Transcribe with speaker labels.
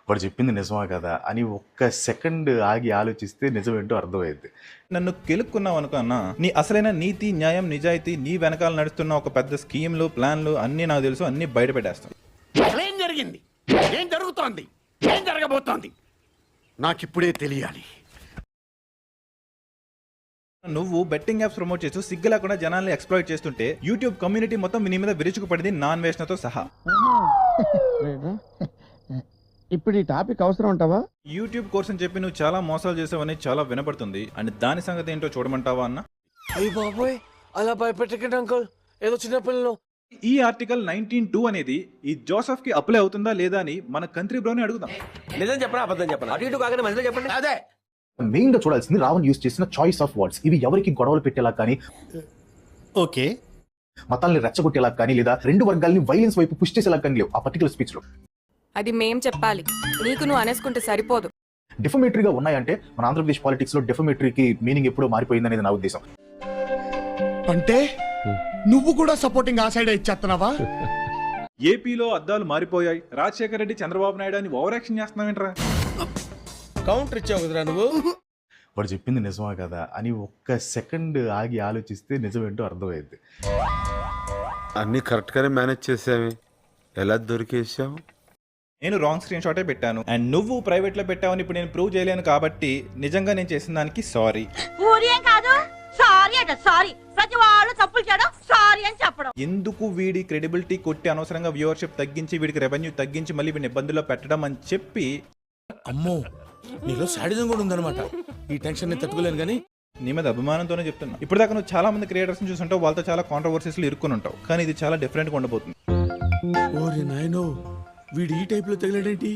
Speaker 1: వాడు చెప్పింది నిజమా కదా అని ఒక్క సెకండ్ ఆగి ఆలోచిస్తే నిజమేంటో అర్థమైంది.
Speaker 2: నన్ను కెలుక్కున్నావు అనుకో అన్న, నీ అసలైన నీతి, న్యాయం, నిజాయితీ, నీ వెనకాల నడుస్తున్న ఒక పెద్ద స్కీమ్లు, ప్లాన్లు అన్నీ నాకు తెలుసు, అన్నీ బయట పెట్టేస్తాను.
Speaker 3: ఏం జరిగింది, ఏం జరుగుతోంది, ఏం జరగబోతోంది నాకిప్పుడే తెలియాలి.
Speaker 2: నువ్వు బెట్టింగ్ యాప్స్ ప్రమోట్ చేస్తూ సిగ్గు లేకుండా జనాల్ని ఎక్స్ప్లాయిట్ చేస్తుంటే యూట్యూబ్ కమ్యూనిటీ మొత్తం నీ మీద విరుచుకుపడింది, నాన్ వేషణతో సహా.
Speaker 4: ఇప్పుడు ఈ టాపిక్ అవసరం ఉంటావా?
Speaker 2: యూట్యూబ్ కోర్స్ అని చెప్పి నువ్వు చాలా మోసాలు చేసావని చాలా వినపడుతుంది. అండ్ దాని సంగతి ఏంటో చూడమంటావా అన్న?
Speaker 5: అయ్యి బాబోయ్, అలా భయపెట్టకండి అంకుల్, ఏదో చిన్న పిల్లలు.
Speaker 2: ఈ ఆర్టికల్ 19(2) అనేది ఈ జోసెఫ్ కి అప్లై అవుతుందా లేదా అని మన కంట్రీ బ్రోని అడుగుదాం.
Speaker 5: నిజం చెప్పనా అబద్ధం చెప్పనా, అటు ఇటు కాగానే మధ్యలో చెప్పండి.
Speaker 3: అదే
Speaker 1: మెయిన్ గా చూడాల్సింది రావణ్ యూజ్ చేసిన చాయిస్ ఆఫ్ వర్డ్స్. ఇవి ఎవరికి గొడవలు పెట్టేలా కానీ,
Speaker 3: ఓకే,
Speaker 1: మతాల్ని రెచ్చగొట్టేలా కానీ, లేదా రెండు వర్గాల్ని వైలెన్స్ వైపు పుష్ చేసేలా కానీ లేవు ఆ పర్టికులర్ స్పీచ్ లో.
Speaker 6: అది మేం చెప్పాలి, నీకు నువ్వు అనేసుకుంటే సరిపోదు.
Speaker 1: డిఫమేటరీగా ఉన్నాయంటే మన ఆంధ్రప్రదేశ్ పాలిటిక్స్ లో డిఫమేటరీకి మీనింగ్ ఎప్పుడో మారిపోయింది అనేది నా ఉద్దేశం.
Speaker 3: అంటే నువ్వు కూడా సపోర్టింగ్ ఆ సైడ్ ఇచ్చేస్తున్నావా?
Speaker 2: ఏపీలో అద్దాలు మారిపోయాయి, రాజశేఖర రెడ్డి, చంద్రబాబు నాయుడు అని ఓవర్ యాక్షన్ చేస్తున్నావేంట్రా?
Speaker 5: కౌంటర్ ఇచ్చావు కదరా నువ్వు.
Speaker 1: వాడు చెప్పింది నిజమా కదా అని ఒక్క సెకండ్ ఆగి ఆలోచిస్తే నిజమేంటో అర్థమైంది.
Speaker 7: అన్ని కరెక్ట్ గానే మేనేజ్ చేసావి, ఎలా దొరికేసావు?
Speaker 2: నేను రాంగ్ స్క్రీన్ షాటే పెట్టాను అండ్ నువ్వు ప్రైవేట్ లో పెట్టావని ఇప్పుడు నేను ప్రూవ్ చేయలేను కాబట్టి నిజంగా నేను చేసిన దానికి సారీ.
Speaker 8: ప్రతి వాళ్ళు తప్పులు చేయడం సారీ అని చెప్పడం.
Speaker 2: ఎందుకు వీడి క్రెడిబిలిటీ కొట్టి అనవసరంగా వ్యూవర్షిప్ తగ్గించి వీడికి రెవెన్యూ తగ్గించి మళ్ళీ వీడిని ఇబ్బందుల్లో పెట్టడం అని చెప్పి.
Speaker 5: అమ్మో, నీలో శాడిజం కూడా ఉందన్నమాట. ఈ టెన్షన్ ని తట్టుకోలేను కానీ
Speaker 2: నీ మీద అభిమానంతోనే చెప్తున్నా. ఇప్పుడు దాకా నువ్వు చాలా మంది క్రియేటర్స్ ని చూసుంటావు, వాళ్ళతో చాలా కాంట్రవర్సీస్ లో ఇరుక్కుని ఉంటావు, కానీ ఇది చాలా డిఫరెంట్ గా ఉండబోతుంది.
Speaker 5: ఓరే నాయనో, వీడు ఈ టైప్ లో తగిలాడేంటి?